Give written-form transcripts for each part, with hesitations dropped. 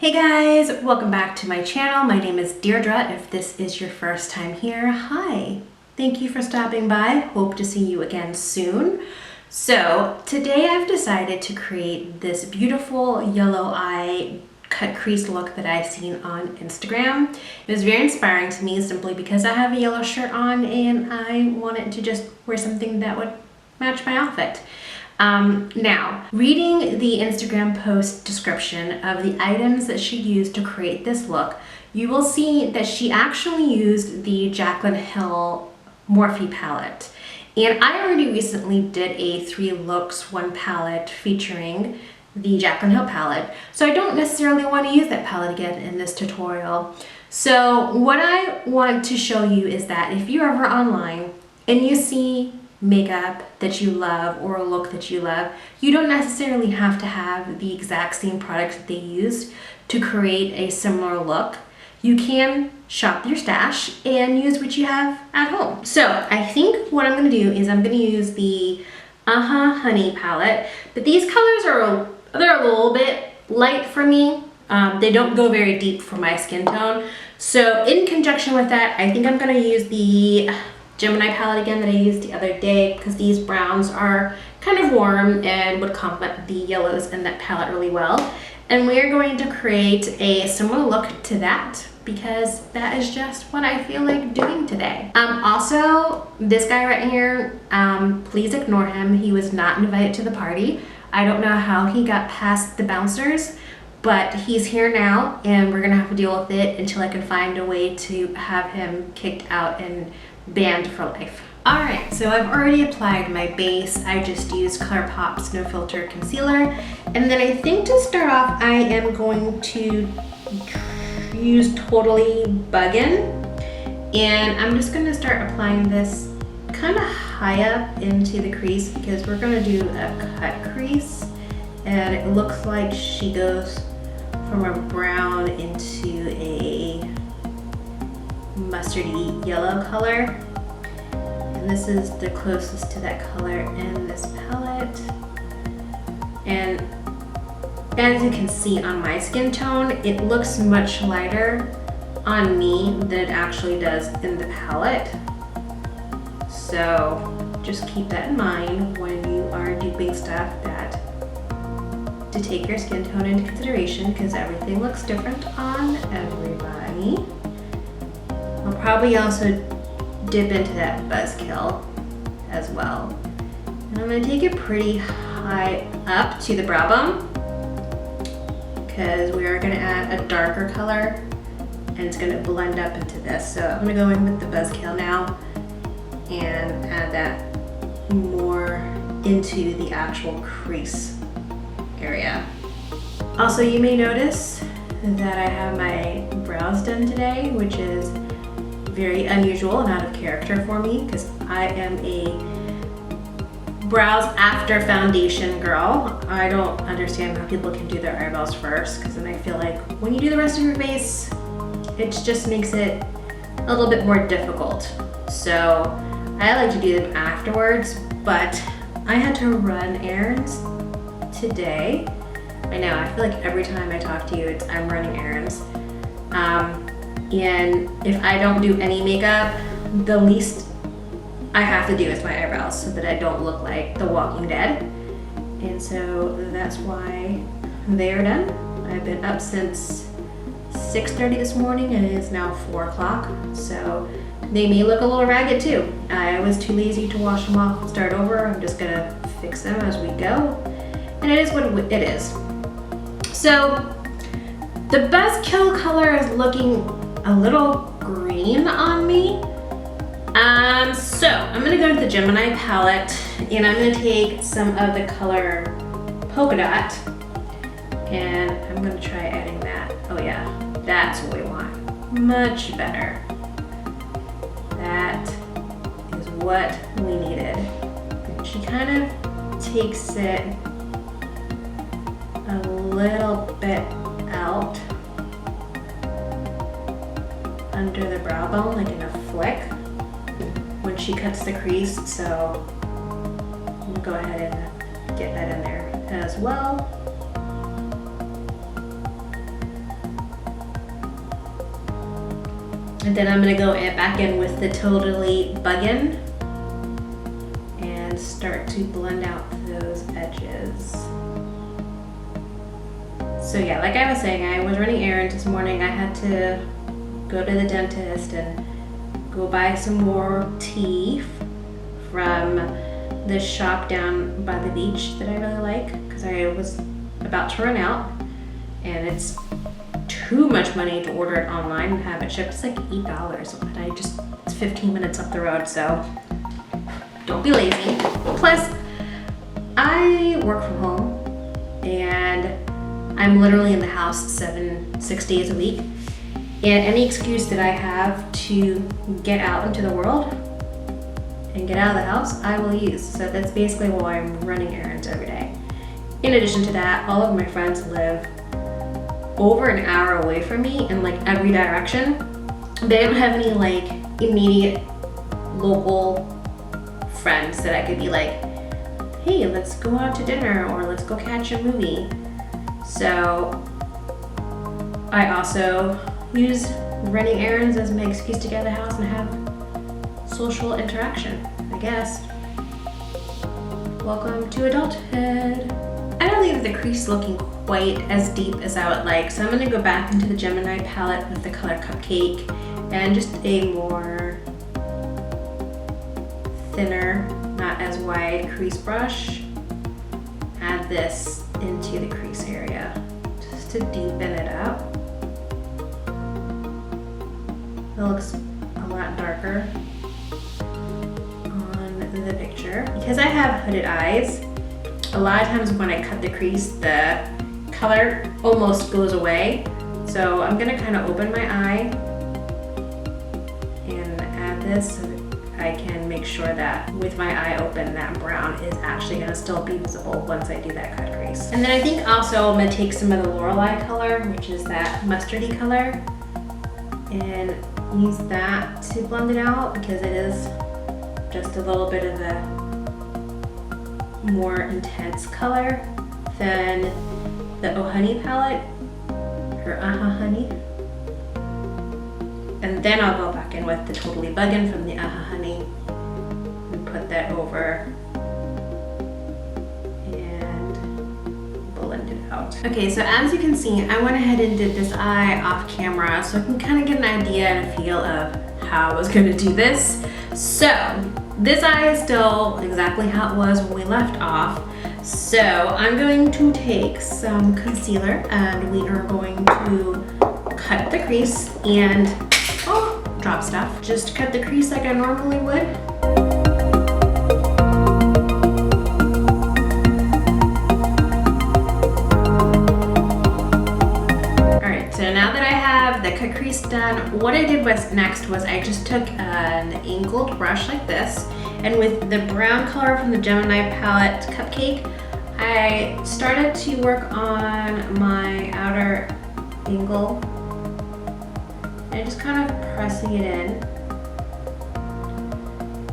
Hey guys, welcome back to my channel. My name is Deirdre. If this is your first time here, hi. Thank you for stopping by. Hope to see you again soon. So today I've decided to create this beautiful yellow eye cut crease look that I've seen on Instagram. It was very inspiring to me simply because I have a yellow shirt on and I wanted to just wear something that would match my outfit. Now, reading the Instagram post description of the items that she used to create this look, you will see that she actually used the Jaclyn Hill Morphe palette. And I already recently did a 3 looks 1 palette featuring the Jaclyn Hill palette, so I don't necessarily want to use that palette again in this tutorial. So what I want to show you is that if you're ever online and you see makeup that you love or a look that you love, you don't necessarily have to have the exact same products that they used to create a similar look. You can shop your stash and use what you have at home. So I think what I'm going to do is I'm going to use the Honey palette, but these colors they're a little bit light for me. They don't go very deep for my skin tone. So in conjunction with that, I think I'm going to use the Gemini palette again that I used the other day because these browns are kind of warm and would complement the yellows in that palette really well. And we're going to create a similar look to that because that is just what I feel like doing today. Also, this guy right here, please ignore him. He was not invited to the party. I don't know how he got past the bouncers, but he's here now and we're gonna have to deal with it until I can find a way to have him kicked out and banned for life. Alright, so I've already applied my base. I just used Colorpop's No Filter Concealer. And then I think to start off, I am going to use Totally Buggin'. And I'm just gonna start applying this kind of high up into the crease because we're gonna do a cut crease. And it looks like she goes from a brown into a mustardy yellow color, and this is the closest to that color in this palette. And as you can see on my skin tone, it looks much lighter on me than it actually does in the palette. So just keep that in mind when you are duping stuff, that to take your skin tone into consideration because everything looks different on everybody. I'll probably also dip into that buzzkill as well. And I'm going to take it pretty high up to the brow bone because we are going to add a darker color and it's going to blend up into this. So I'm going to go in with the buzzkill now and add that more into the actual crease area. Also, you may notice that I have my brows done today, which is very unusual and out of character for me because I am a brows after foundation girl. I don't understand how people can do their eyebrows first because then I feel like when you do the rest of your face, it just makes it a little bit more difficult. So I like to do them afterwards, but I had to run errands today. I know, I feel like every time I talk to you, I'm running errands. And if I don't do any makeup, the least I have to do is my eyebrows so that I don't look like The Walking Dead. And so that's why they are done. I've been up since 6:30 this morning and it is now 4 o'clock. So they may look a little ragged too. I was too lazy to wash them off and start over. I'm just gonna fix them as we go. And it is what it is. So the buzzkill color is looking a little green on me. So I'm gonna go to the Gemini palette and I'm gonna take some of the color Polka Dot and I'm gonna try adding that. Oh yeah, that's what we want. Much better. That is what we needed. And she kind of takes it a little bit out under the brow bone, like in a flick, when she cuts the crease. So I'm gonna go ahead and get that in there as well. And then I'm gonna go back in with the Totally Buggin' and start to blend out those edges. So yeah, like I was saying, I was running errands this morning. I had to go to the dentist and go buy some more tea from this shop down by the beach that I really like, because I was about to run out, and it's too much money to order it online and have it shipped. It's like $8, but it's 15 minutes up the road, so don't be lazy. Plus, I work from home and I'm literally in the house 6 days a week, and any excuse that I have to get out into the world and get out of the house, I will use. So that's basically why I'm running errands every day. In addition to that, all of my friends live over an hour away from me in like every direction. They don't have any like immediate local friends that I could be like, hey, let's go out to dinner or let's go catch a movie. So I also use running errands as my excuse to get out of the house and have social interaction, I guess. Welcome to adulthood. I don't leave the crease looking quite as deep as I would like, so I'm going to go back into the Gemini palette with the color Cupcake and just a more thinner, not as wide crease brush. Add this into the crease area just to deepen it up. It looks a lot darker on the picture. Because I have hooded eyes, a lot of times when I cut the crease, the color almost goes away. So I'm gonna kind of open my eye and add this so that I can make sure that with my eye open, that brown is actually gonna still be visible once I do that cut crease. And then I think also I'm gonna take some of the Lorelei color, which is that mustardy color, and use that to blend it out because it is just a little bit of a more intense color than the Oh Honey palette, or Honey. And then I'll go back in with the Totally Buggin' from the Honey and put that over and blend it out. Okay, so as you can see, I went ahead and did this eye off camera so I can kind of get an idea and a feel of how I was going to do this. So this eye is still exactly how it was when we left off. So I'm going to take some concealer and we are going to cut the crease and drop stuff. Just cut the crease like I normally would. Alright, so now that I have the cut crease done, what I did next was I just took an angled brush like this, and with the brown color from the Gemini palette Cupcake, I started to work on my outer angle and just kind of pressing it in.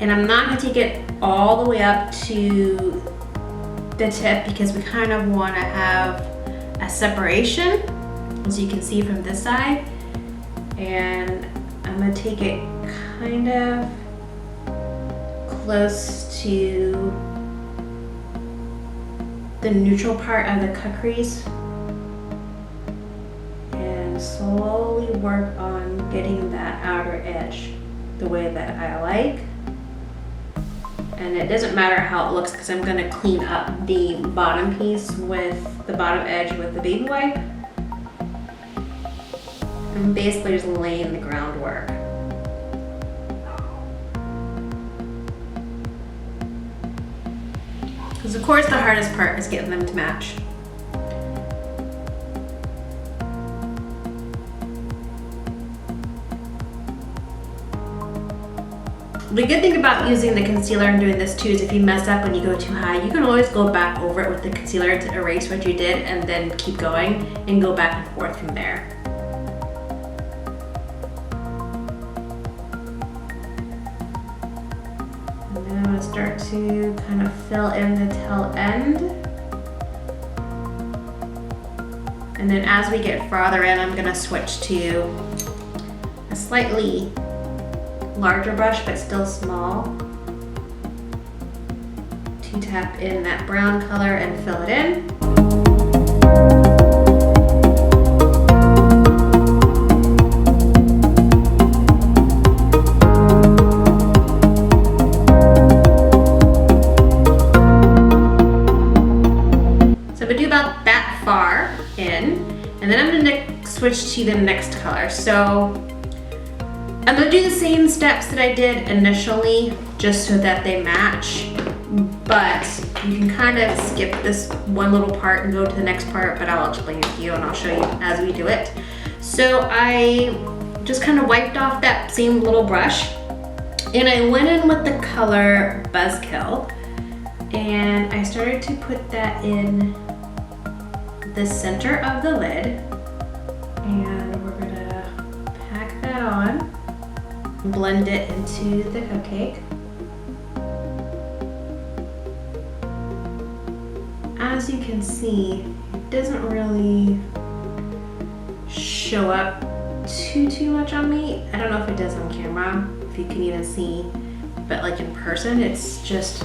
And I'm not going to take it all the way up to the tip because we kind of want to have a separation, as you can see from this side. And I'm going to take it kind of close to the neutral part of the cut crease and slowly work on getting that outer edge the way that I like. And it doesn't matter how it looks because I'm going to clean up the bottom piece with the bottom edge with the baby wipe. I'm basically just laying the groundwork. Because of course the hardest part is getting them to match. The good thing about using the concealer and doing this too is if you mess up when you go too high, you can always go back over it with the concealer to erase what you did and then keep going and go back and forth from there. And then I'm going to start to kind of fill in the tail end. And then as we get farther in, I'm going to switch to a slightly larger brush, but still small, to tap in that brown color and fill it in. So I'm gonna do about that far in, and then I'm gonna switch to the next color. So I'm gonna do the same steps that I did initially, just so that they match, but you can kind of skip this one little part and go to the next part, but I'll explain it to you and I'll show you as we do it. So I just kind of wiped off that same little brush, and I went in with the color Buzzkill, and I started to put that in the center of the lid, and we're gonna pack that on, blend it into the cupcake. As you can see, it doesn't really show up too much on me. I don't know if it does on camera, if you can even see, but like in person, it's just,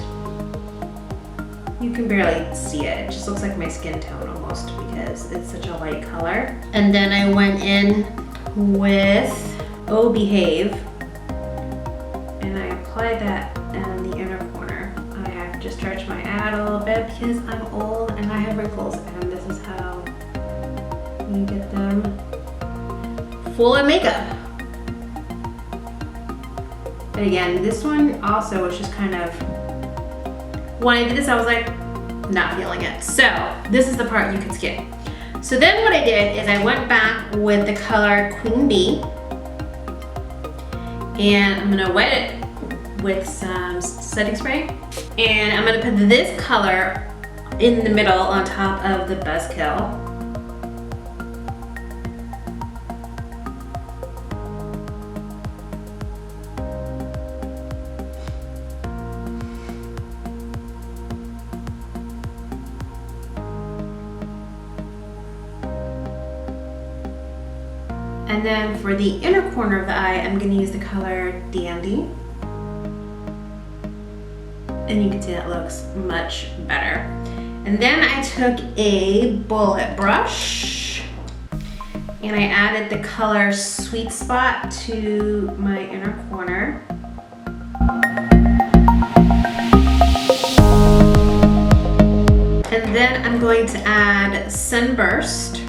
you can barely see it. It just looks like my skin tone almost, because it's such a light color. And then I went in with Oh Behave, and I applied that in the inner corner. I have to stretch my ad a little bit because I'm old and I have wrinkles, and this is how you get them full of makeup. But again, this one also was just kind of, when I did this, I was like, not feeling it. So this is the part you can skip. So then what I did is I went back with the color Queen Bee, and I'm gonna wet it with some setting spray. And I'm gonna put this color in the middle on top of the Buzzkill. And then for the inner corner of the eye, I'm gonna use the color Dandy. And you can see that looks much better. And then I took a bullet brush and I added the color Sweet Spot to my inner corner. And then I'm going to add Sunburst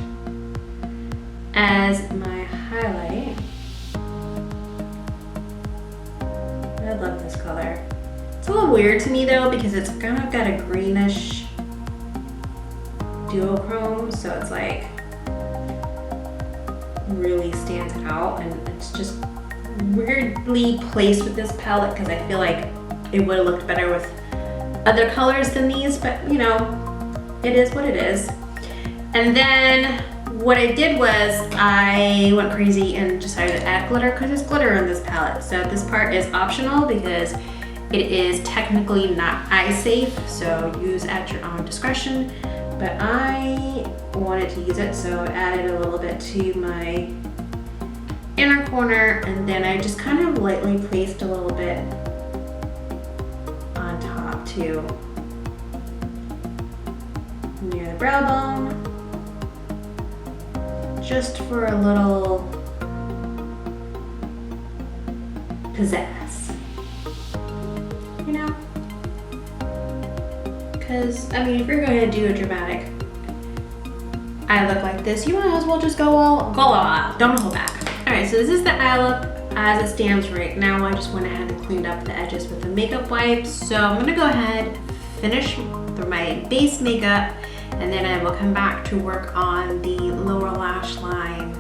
as my highlight. I love this color. It's a little weird to me though, because it's kind of got a greenish duochrome, so it's like really stands out, and it's just weirdly placed with this palette because I feel like it would have looked better with other colors than these, but you know, it is what it is. And then what I did was I went crazy and decided to add glitter because there's glitter in this palette. So this part is optional because it is technically not eye safe, so use at your own discretion. But I wanted to use it, so I added a little bit to my inner corner, and then I just kind of lightly placed a little bit on top too, near the brow bone, just for a little pizzazz, you know? Because, I mean, if you're going to do a dramatic eye look like this, you might as well just go all out, don't hold back. All right, so this is the eye look as it stands right now. I just went ahead and cleaned up the edges with a makeup wipe. So I'm gonna go ahead, finish my base makeup, and then I will come back to work on the lower lash line.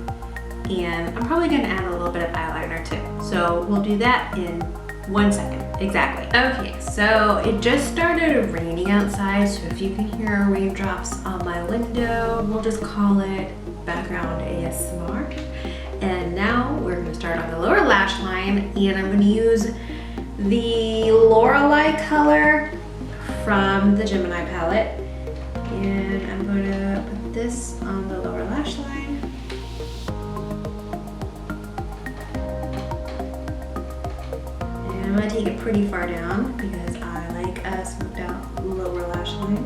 And I'm probably gonna add a little bit of eyeliner too. So we'll do that in 1 second, exactly. Okay, so it just started raining outside, so if you can hear raindrops on my window, we'll just call it background ASMR. And now we're gonna start on the lower lash line, and I'm gonna use the Lorelei color from the Gemini palette. And I'm gonna put this on the lower lash line. I'm gonna take it pretty far down because I like a smoked out lower lash line.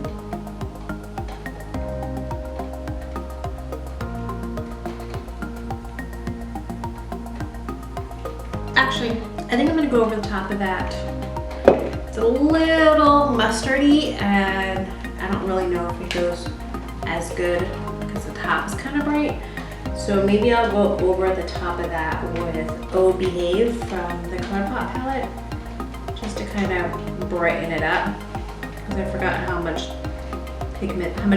Actually, I think I'm gonna go over the top of that. It's a little mustardy and I don't really know if it goes as good because the top is kind of bright. So maybe I'll go over the top of that with Oh Behave from the Colorpop palette, just to kind of brighten it up, because I forgot how much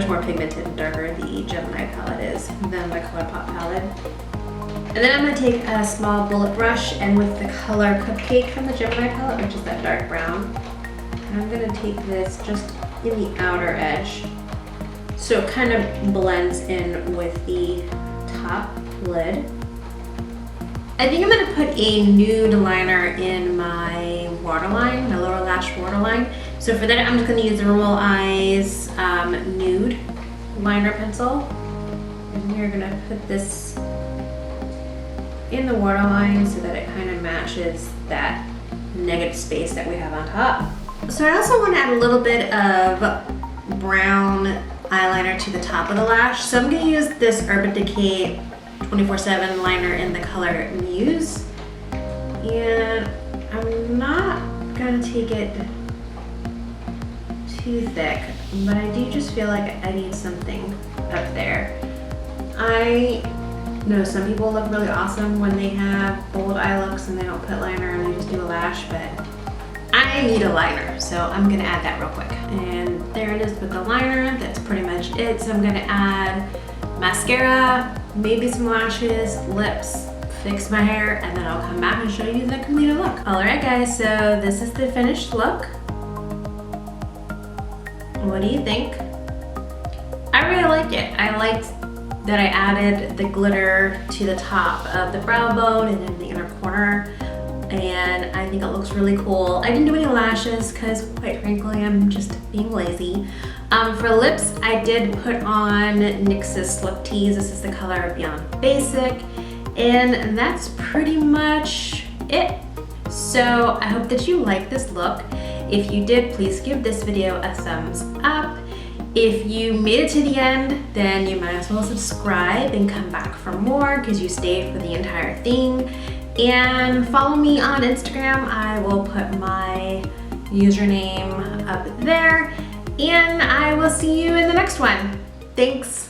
more pigmented and darker the Gemini palette is than the Colorpop palette. And then I'm going to take a small bullet brush, and with the color Cupcake from the Gemini palette, which is that dark brown, I'm going to take this just in the outer edge so it kind of blends in with the top lid. I think I'm gonna put a nude liner in my waterline, my lower lash waterline. So for that, I'm just gonna use the Rimmel Eyes nude liner pencil. And we're gonna put this in the waterline so that it kind of matches that negative space that we have on top. So I also want to add a little bit of brown eyeliner to the top of the lash. So I'm going to use this Urban Decay 24/7 liner in the color Muse. And I'm not going to take it too thick, but I do just feel like I need something up there. I know some people look really awesome when they have bold eye looks and they don't put liner and they just do a lash, but I need a liner, so I'm gonna add that real quick. And there it is with the liner. That's pretty much it. So I'm gonna add mascara, maybe some lashes, lips, fix my hair, and then I'll come back and show you the completed look. All right, guys, so this is the finished look. What do you think? I really like it. I liked that I added the glitter to the top of the brow bone and in the inner corner. And I think it looks really cool. I didn't do any lashes because, quite frankly, I'm just being lazy. For lips, I did put on NYX's Lip Tease. This is the color Beyond Basic. And that's pretty much it. So I hope that you like this look. If you did, please give this video a thumbs up. If you made it to the end, then you might as well subscribe and come back for more because you stayed for the entire thing. And follow me on Instagram. I will put my username up there. And I will see you in the next one. Thanks.